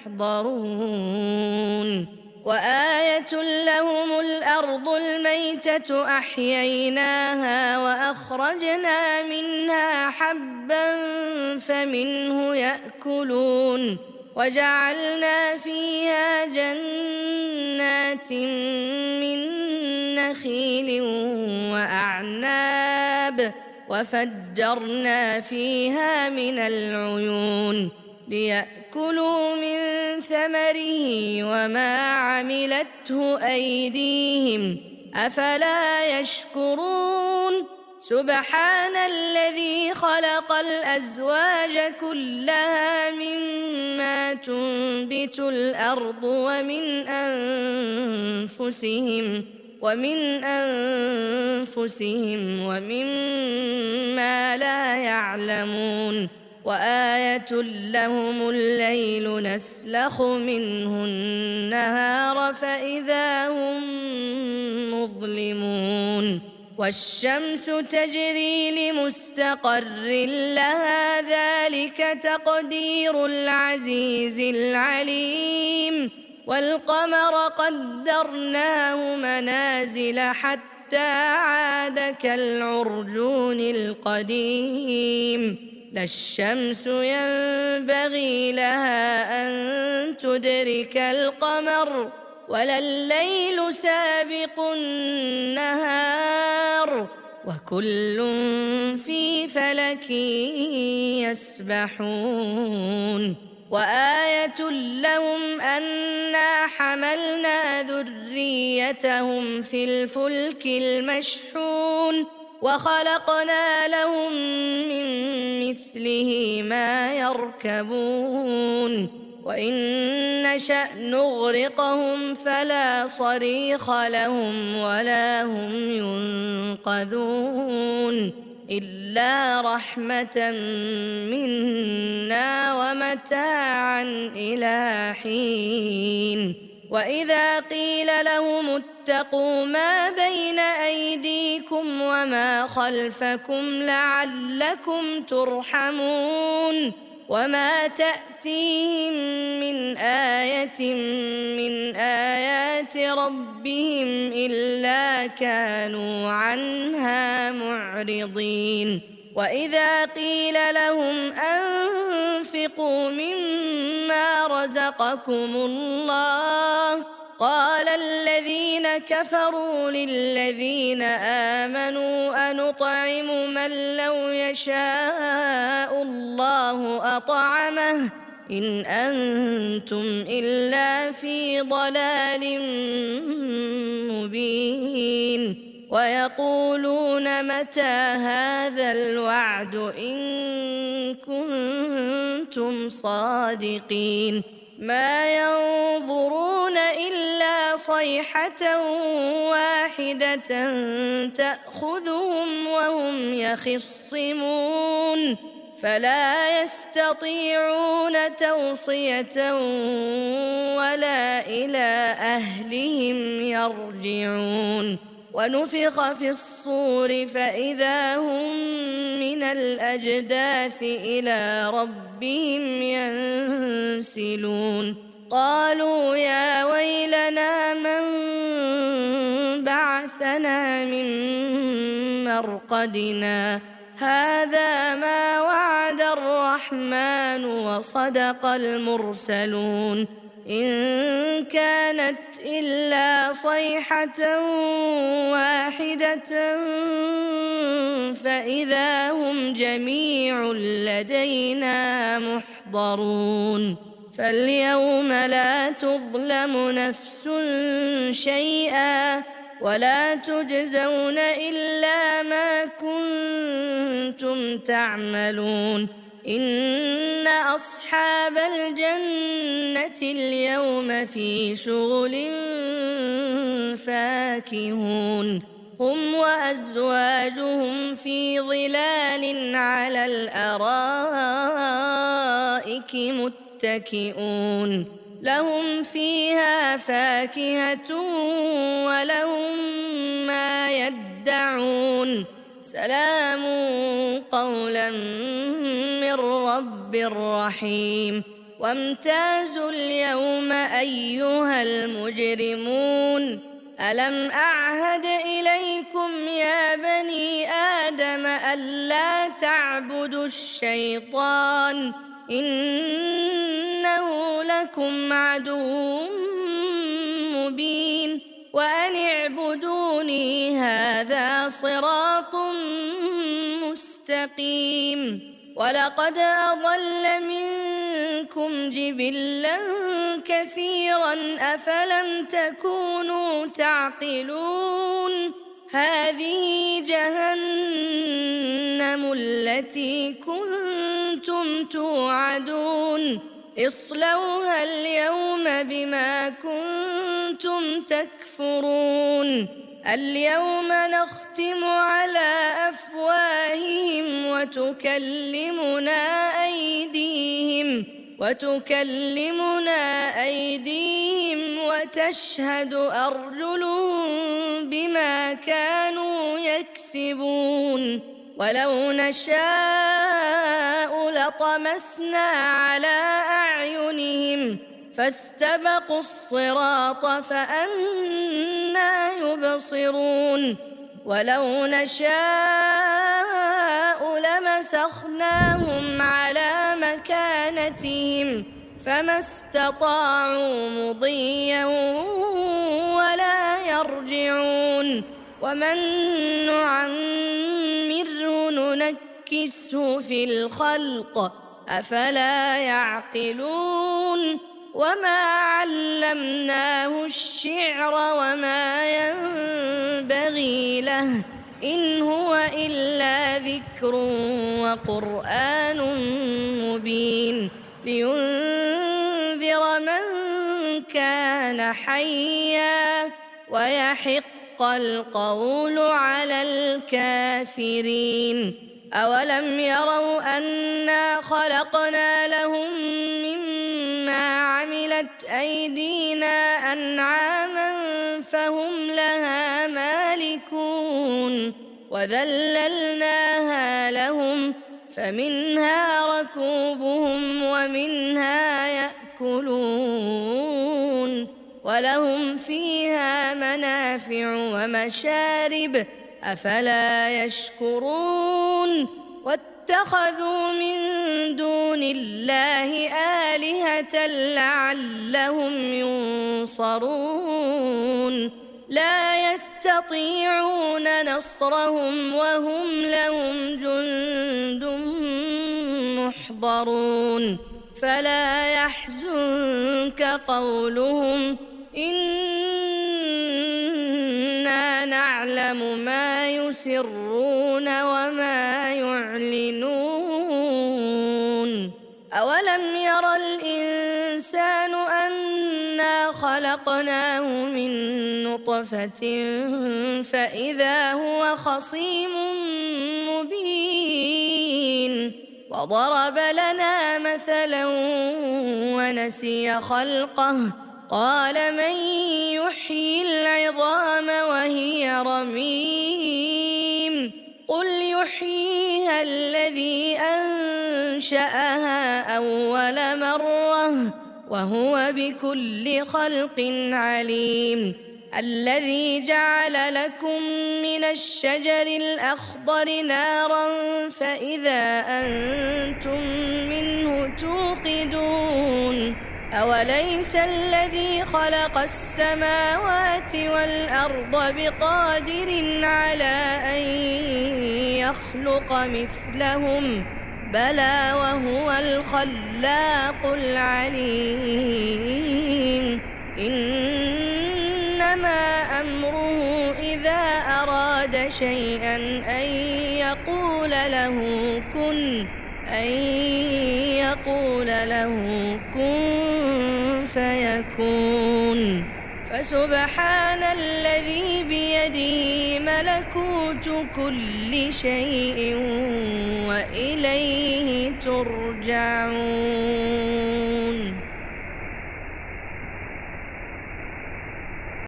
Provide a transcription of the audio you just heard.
محضرون وآية لهم الأرض الميتة أحييناها وأخرجنا منها حبا فمنه يأكلون وجعلنا فيها جنات من نخيل وأعناب وفجرنا فيها من العيون ليأكلوا من ثمره وما عملته أيديهم أفلا يشكرون سبحان الذي خلق الأزواج كلها مما تنبت الأرض ومن أنفسهم ومما لا يعلمون وآية لهم الليل نسلخ منه النهار فإذا هم مظلمون والشمس تجري لمستقر لها ذلك تقدير العزيز العليم والقمر قدرناه منازل حتى عاد كالعرجون القديم لا الشمس ينبغي لها أن تدرك القمر ولا الليل سابق النهار وكل في فلك يسبحون وآية لهم أنا حملنا ذريتهم في الفلك المشحون وخلقنا لهم من مثله ما يركبون وإن نشأ نغرقهم فلا صريخ لهم ولا هم ينقذون إلا رحمة منا ومتاعا إلى حين وإذا قيل لهم اتقوا ما بين أيديكم وما خلفكم لعلكم ترحمون وما تأتيهم من آية من آيات ربهم إلا كانوا عنها معرضين وإذا قيل لهم أنفقوا مما رزقكم الله قال الذين كفروا للذين آمنوا أنطعم من لو يشاء الله أطعمه إن أنتم إلا في ضلال مبين ويقولون متى هذا الوعد إن كنتم صادقين ما ينظرون إلا صيحة واحدة تأخذهم وهم يخصمون فلا يستطيعون توصية ولا إلى أهلهم يرجعون ونفخ في الصور فإذا هم من الأجداث إلى ربهم ينسلون قالوا يا ويلنا من بعثنا من مرقدنا هذا ما وعد الرحمن وصدق المرسلون إن كانت إلا صيحة واحدة فإذا هم جميع لدينا محضرون فاليوم لا تظلم نفس شيئا ولا تجزون إلا ما كنتم تعملون إن أصحاب الجنة اليوم في شغل فاكهون هم وأزواجهم في ظلال على الأرائك متكئون لهم فيها فاكهة ولهم ما يدعون سلام قولا من رب رحيم وامتازوا اليوم أيها المجرمون ألم أعهد إليكم يا بني آدم ألا تعبدوا الشيطان إنه لكم عدو مبين وأن اعبدوني هذا صراط مستقيم ولقد أضل منكم جبلا كثيرا أفلم تكونوا تعقلون هذه جهنم التي كنتم توعدون اصلوها اليوم بما كنتم تكفرون اليوم نختم على أفواههم وتكلمنا أيديهم وتشهد أرجلهم بما كانوا يكسبون ولو نشاء لطمسنا على أعينهم فاستبقوا الصراط فأنى يبصرون ولو نشاء لمسخناهم على مكانتهم فما استطاعوا مضيا ولا يرجعون ومن نعمره ننكسه في الخلق أفلا يعقلون وما علمناه الشعر وما ينبغي له إن هو إلا ذكر وقرآن مبين لينذر من كان حيا ويحق القول على الكافرين أولم يروا أنا خلقنا لهم مما عملت أيدينا أنعاما فهم لها مالكون وذللناها لهم فمنها ركوبهم ومنها يأكلون ولهم فيها منافع ومشارب أفلا يشكرون واتخذوا من دون الله آلهة لعلهم ينصرون لا يستطيعون نصرهم وهم لهم جند محضرون فلا يحزنك قولهم إنا نعلم ما يسرون وما يعلنون أولم ير الإنسان أنا خلقناه من نطفة فإذا هو خصيم مبين وضرب لنا مثلا ونسي خلقه قال من يحيي العظام وهي رميم قل يحييها الذي أنشأها أول مرة وهو بكل خلق عليم الذي جعل لكم من الشجر الأخضر نارا فإذا أنتم منه توقدون أوليس الذي خلق السماوات والأرض بقادر على أن يخلق مثلهم بلى وهو الخلاق العليم إنما أمره إذا أراد شيئا أن يقول له كن فيكون فسبحان الذي بيده ملكوت كل شيء وإليه ترجعون.